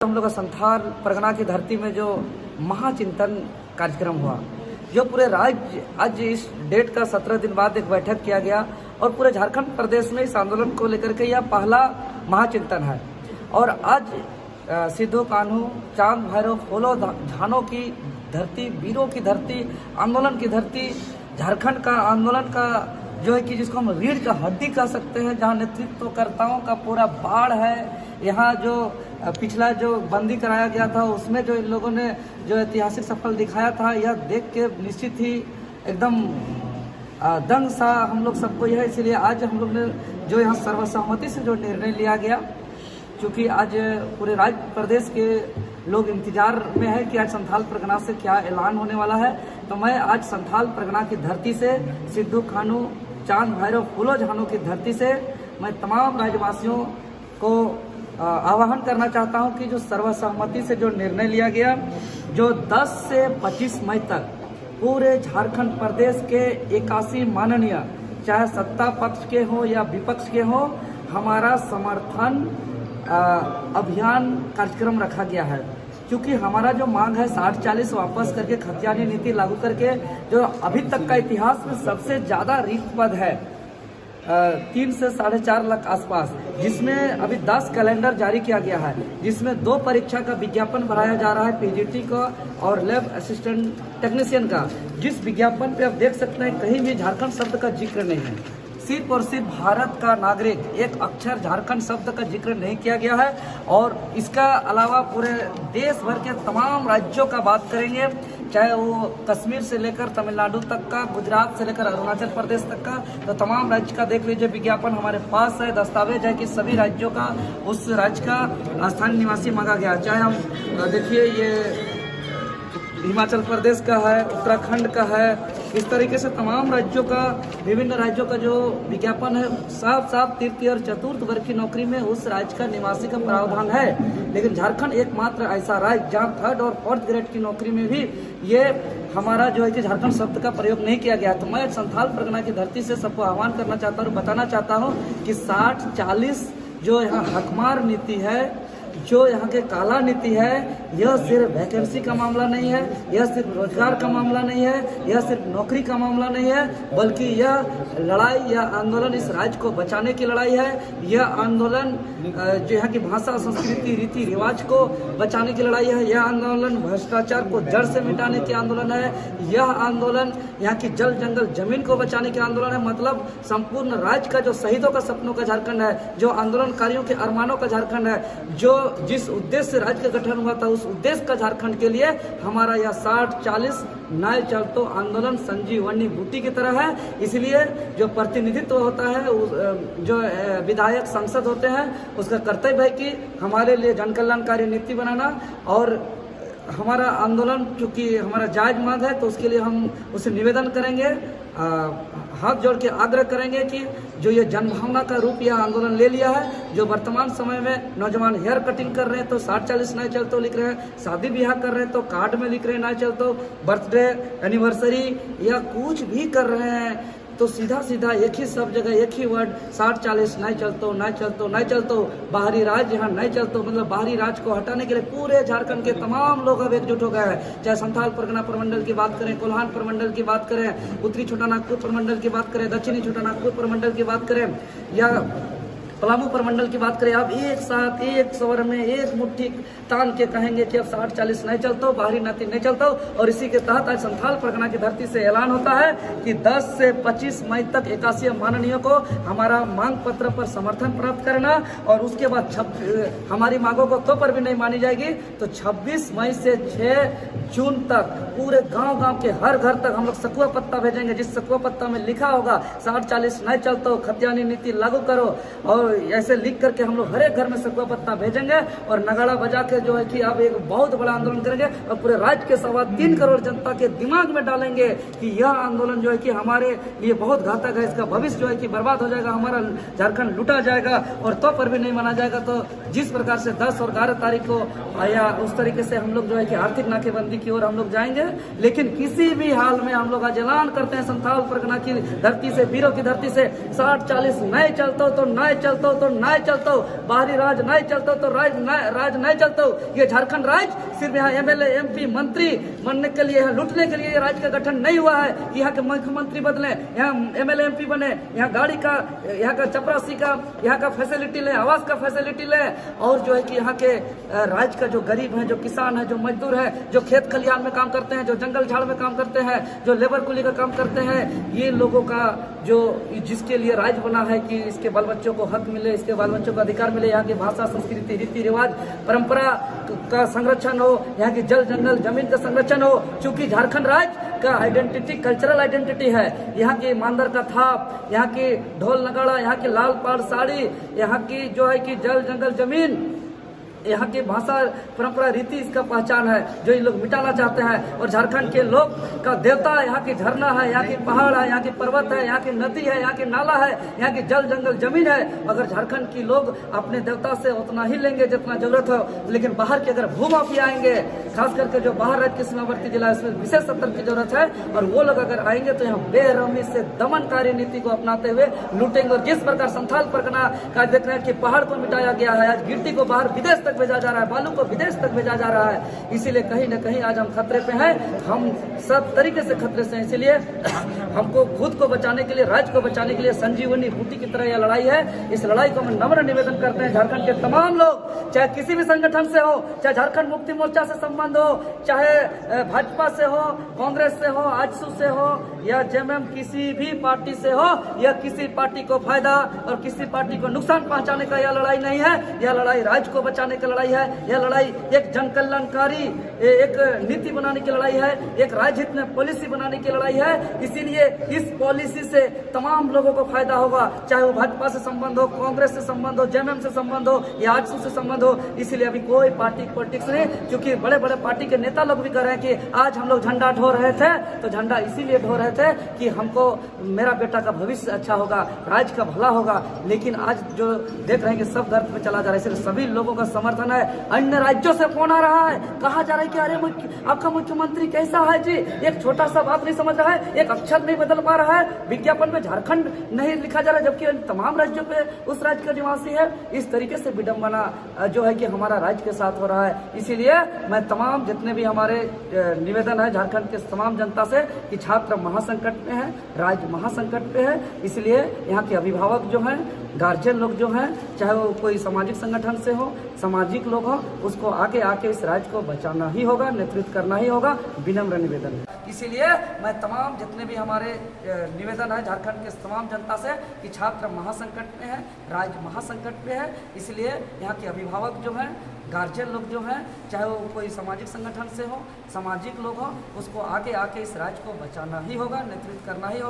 हम लोग का संथाल परगना की धरती में जो महाचिंतन कार्यक्रम हुआ, जो पूरे राज्य आज इस डेट का 17 दिन बाद एक बैठक किया गया और पूरे झारखंड प्रदेश में इस आंदोलन को लेकर के यह पहला महाचिंतन है। और आज सिद्धू कान्हू, चांद भैरव, फूलो झानों की धरती, वीरों की धरती, आंदोलन की धरती, झारखंड का आंदोलन का जो है कि जिसको हम रीढ़ का हड्डी कह सकते हैं, जहाँ नेतृत्वकर्ताओं का पूरा बाढ़ है। यहाँ जो पिछला जो बंदी कराया गया था उसमें जो इन लोगों ने जो ऐतिहासिक सफल दिखाया था, यह देख के निश्चित ही एकदम दंग सा हम लोग सबको यह, इसलिए आज हम लोग ने जो यहाँ सर्वसम्मति से जो निर्णय लिया गया, क्योंकि आज पूरे राज्य प्रदेश के लोग इंतजार में है कि आज संथाल परगना से क्या ऐलान होने वाला है। तो मैं आज संथाल परगना की धरती से, सिद्धू कान्हू, चांद भैरव, फूलो झानों की धरती से मैं तमाम राज्यवासियों को आह्वान करना चाहता हूं कि जो सर्वसम्मति से जो निर्णय लिया गया, जो 10 से 25 मई तक पूरे झारखंड प्रदेश के 81 माननीय, चाहे सत्ता पक्ष के हो या विपक्ष के हो, हमारा समर्थन अभियान कार्यक्रम रखा गया है। क्योंकि हमारा जो मांग है 60-40 वापस करके खतियानी नीति लागू करके, जो अभी तक का इतिहास में सबसे ज्यादा रिक्त पद है 3 से 4.5 लाख आसपास, जिसमें अभी 10 कैलेंडर जारी किया गया है, जिसमें 2 परीक्षा का विज्ञापन भराया जा रहा है, पीजीटी का और लैब असिस्टेंट टेक्नीशियन का, जिस विज्ञापन पे आप देख सकते हैं कहीं भी झारखंड शब्द का जिक्र नहीं है। सिर्फ और सिर्फ भारत का नागरिक, एक अक्षर झारखंड शब्द का जिक्र नहीं किया गया है। और इसका अलावा पूरे देश भर के तमाम राज्यों का बात करेंगे, चाहे वो कश्मीर से लेकर तमिलनाडु तक का, गुजरात से लेकर अरुणाचल प्रदेश तक का, तो तमाम राज्य का देख लीजिए विज्ञापन हमारे पास है, दस्तावेज है कि सभी राज्यों का, उस राज्य का स्थानीय निवासी मांगा गया। चाहे हम देखिए ये हिमाचल प्रदेश का है, उत्तराखंड का है, इस तरीके से तमाम राज्यों का, विभिन्न राज्यों का जो विज्ञापन है, साफ साफ तृतीय और चतुर्थ वर्ग की नौकरी में उस राज्य का निवासी का प्रावधान है। लेकिन झारखंड एकमात्र ऐसा राज्य जहाँ 3rd और 4th ग्रेड की नौकरी में भी ये हमारा जो है कि झारखंड शब्द का प्रयोग नहीं किया गया। तो मैं संथाल परगना की धरती से सबको आह्वान करना चाहता हूँ, बताना चाहता हूँ कि 60-40 जो यहाँ हकमार नीति है, जो यहाँ के काला नीति है, यह सिर्फ वैकेंसी का मामला नहीं है, यह सिर्फ रोजगार का मामला नहीं है, यह सिर्फ नौकरी का मामला नहीं है, बल्कि यह लड़ाई या आंदोलन इस राज्य को बचाने की लड़ाई है। यह आंदोलन जो यहाँ की भाषा, संस्कृति, रीति रिवाज को बचाने की लड़ाई है। यह आंदोलन भ्रष्टाचार को जड़ से मिटाने की आंदोलन है। यह आंदोलन यहाँ की जल जंगल जमीन को बचाने की आंदोलन है। मतलब संपूर्ण राज्य का, जो शहीदों का सपनों का झारखंड है, जो आंदोलनकारियों के अरमानों का झारखंड है, जो जिस उद्देश्य से राज्य का गठन हुआ था उस उद्देश्य का झारखंड के लिए हमारा यह 60-40 न्याय चलतो आंदोलन संजीवनी बूटी की तरह है। इसलिए जो प्रतिनिधित्व होता है, जो विधायक, सांसद होते हैं, उसका कर्तव्य है कि हमारे लिए जन कल्याणकारी नीति बनाना। और हमारा आंदोलन क्योंकि हमारा जायज मांग है, तो उसके लिए हम उसे निवेदन करेंगे, हाथ जोड़ के आग्रह करेंगे कि जो ये जनभावना का रूप यह आंदोलन ले लिया है, जो वर्तमान समय में नौजवान हेयर कटिंग कर रहे हैं तो 60-40 नहीं चलते लिख रहे हैं, शादी ब्याह कर रहे हैं तो कार्ड में लिख रहे हैं नहीं चलते, बर्थडे एनिवर्सरी या कुछ भी कर रहे हैं तो सीधा सीधा एक ही सब जगह एक ही वर्ड 60-40 नहीं चलतो, नहीं चलतो, नहीं चलतो, बाहरी राज्य यहाँ नहीं चलतो। मतलब बाहरी राज्य को हटाने के लिए पूरे झारखंड के तमाम लोग अब एकजुट हो गए हैं। चाहे संथाल परगना प्रमंडल की बात करें, कोल्हान प्रमंडल की बात करें, उत्तरी छोटा नागपुर प्रमंडल की बात करें, दक्षिणी छोटा नागपुर प्रमंडल की बात करें, या पलामू प्रमंडल की बात करें, अब एक साथ एक स्वर में एक मुट्ठी तान के कहेंगे कि अब 60-40 नहीं चलता, बाहरी नीति नहीं चलता। और इसी के तहत आज संथाल परगना की धरती से ऐलान होता है कि 10 से 25 मई तक 81 माननीयों को हमारा मांग पत्र पर समर्थन प्राप्त करना, और उसके बाद हमारी मांगों को तो पर भी नहीं मानी जाएगी तो 26 मई से 6 जून तक पूरे गांव-गांव के हर घर तक हम लोग सकुआ पत्ता भेजेंगे, जिस सकुआ पत्ता में लिखा होगा 60-40 नहीं चलता, खतियानी नीति लागू करो। और ऐसे लिख करके हम लोग हर एक घर में सकुआ पत्ता भेजेंगे और नगाड़ा बजा के जो है कि अब एक बहुत बड़ा आंदोलन करेंगे और पूरे राज्य के 3.25 करोड़ जनता के दिमाग में डालेंगे कि यह आंदोलन जो है कि हमारे लिए बहुत घातक है, इसका भविष्य जो है कि बर्बाद हो जाएगा, हमारा झारखंड लूटा जाएगा और तो पर भी नहीं माना जाएगा। तो जिस प्रकार से 10 और 11 तारीख को या उस तरीके से हम लोग जो है कि आर्थिक नाकेबंदी की ओर हम लोग जाएंगे, लेकिन किसी भी हाल में हम लोग आज ऐलान करते हैं संथाल परगना की धरती से, वीरों की धरती से 60-40 नहीं चलता तो नहीं चलता तो नहीं चलता, बाहरी राज नहीं चलता तो राज नहीं चलता। ये झारखंड राज्य सिर्फ यहाँ एमएलए एमपी मंत्री बनने के लिए, लूटने के लिए राज्य का गठन नहीं हुआ है कि यहाँ के मुख्यमंत्री बदले, यहाँ एमएलए एमपी बने, यहाँ गाड़ी का, यहाँ का चपरासी का, यहाँ का फैसिलिटी ले, आवास का फैसिलिटी ले, और जो है कि यहाँ के राज्य का जो गरीब है, जो किसान है, जो मजदूर है, जो खेत खलिहान में काम करते हैं, जो जंगल झाड़ में काम करते हैं, जो लेबर कुली का काम करते हैं, ये लोगों का जो जिसके लिए राज्य बना है कि इसके बाल बच्चों को हक मिले, इसके बाल बच्चों को अधिकार मिले, यहाँ की भाषा, संस्कृति, रीति रिवाज, परंपरा का संरक्षण हो, यहाँ की जल जंगल जमीन का संरक्षण हो। चूंकि झारखंड राज्य का आइडेंटिटी कल्चरल आइडेंटिटी है, यहाँ की मांदर का थाप, यहाँ की ढोल नगाड़ा, यहाँ की लाल पाड़ साड़ी, यहाँ की जो है कि जल जंगल जमीन, यहाँ की भाषा परंपरा रीति इसका पहचान है, जो ये लोग मिटाना चाहते हैं। और झारखंड के लोग का देवता यहाँ की झरना है, यहाँ की पहाड़ है, यहाँ की पर्वत है, यहाँ की नदी है, यहाँ की नाला है, यहाँ की जल जंगल जमीन है। अगर झारखंड की लोग अपने देवता से उतना ही लेंगे जितना जरूरत हो, लेकिन बाहर के अगर भूमाफिया आएंगे, खास करके जो बाहर राज्य के सीमावर्ती जिला, इसमें विशेष सतर्क की जरूरत है। और वो लोग अगर आएंगे तो यहाँ बेरहमी से दमनकारी नीति को अपनाते हुए लूटेंगे। और जिस प्रकार संथाल परगना का देख रहे हैं कि पहाड़ को मिटाया गया है, आज गिट्टी को बाहर विदेश भेजा जा रहा है, बालू को विदेश तक भेजा जा रहा है, इसीलिए कहीं न कहीं आज हम खतरे पे हैं, हम सब तरीके से खतरे से हैं। इसीलिए हमको खुद को बचाने के लिए, राज्य को बचाने के लिए संजीवनी बूटी की तरह यह लड़ाई है। इस लड़ाई को हम नम्र निवेदन करते हैं झारखंड के तमाम लोग, चाहे किसी भी संगठन से हो, चाहे झारखंड मुक्ति मोर्चा से संबंध हो, चाहे भाजपा से हो, कांग्रेस से हो, आजसू से हो, या जेएमएम, किसी भी पार्टी से हो, या किसी पार्टी को फायदा और किसी पार्टी को नुकसान पहुंचाने का यह लड़ाई नहीं है। यह लड़ाई राज्य को बचाने की लड़ाई है। यह लड़ाई एक जन कल्याणकारी एक नीति बनाने की लड़ाई है, एक राज्य हित में पॉलिसी बनाने की लड़ाई है। इसीलिए इस पॉलिसी से तमाम लोगों को फायदा होगा, चाहे वो भाजपा से संबंध हो, कांग्रेस से संबंध हो, जेएमएम से संबंध हो, या आजसू से संबंध हो। इसीलिए अभी कोई पार्टी पॉलिटिक्स नहीं, क्योंकि बड़े बड़े पार्टी के नेता लोग भी कह रहे हैं कि आज हम लोग झंडा ढो रहे थे, तो झंडा इसीलिए ढो रहे थे कि हमको मेरा बेटा का भविष्य अच्छा होगा, राज्य का भला होगा। लेकिन आज जो देख रहे हैं कि सब गर्त में चला जा रहा है, इसलिए सभी लोगों का समर्थन है। अन्य राज्यों से फोन आ रहा है, कहा जा रहा है कि अरे आपका मुख्यमंत्री कैसा है जी, एक छोटा सा बात नहीं समझ रहा है, एक अक्षर नहीं बदल पा रहा है, विज्ञापन में झारखंड नहीं लिखा जा रहा है, जबकि तमाम राज्यों पे उस राज्य का निवासी है। इस तरीके से विडंबना जो है कि हमारा राज्य के साथ हो रहा है। इसीलिए मैं तमाम जितने भी हमारे निवेदन है झारखंड के तमाम जनता से कि छात्र महासंकट में है, राज्य महासंकट पे है। इसलिए यहाँ के अभिभावक जो हैं, गार्जियन लोग जो हैं, चाहे वो कोई सामाजिक संगठन से हो, सामाजिक लोग हो, उसको आगे आके इस राज्य को बचाना ही होगा, नेतृत्व करना ही होगा, विनम्र निवेदन है। इसीलिए मैं तमाम जितने भी हमारे निवेदन है झारखंड के तमाम जनता से कि छात्र महासंकट में है, राज्य महासंकट में है। इसलिए यहाँ के अभिभावक जो हैं, गार्जियन लोग जो हैं, चाहे वो कोई सामाजिक संगठन से हो, सामाजिक लोग हो, उसको आगे आके इस राज्य को बचाना ही होगा, नेतृत्व करना ही होगा।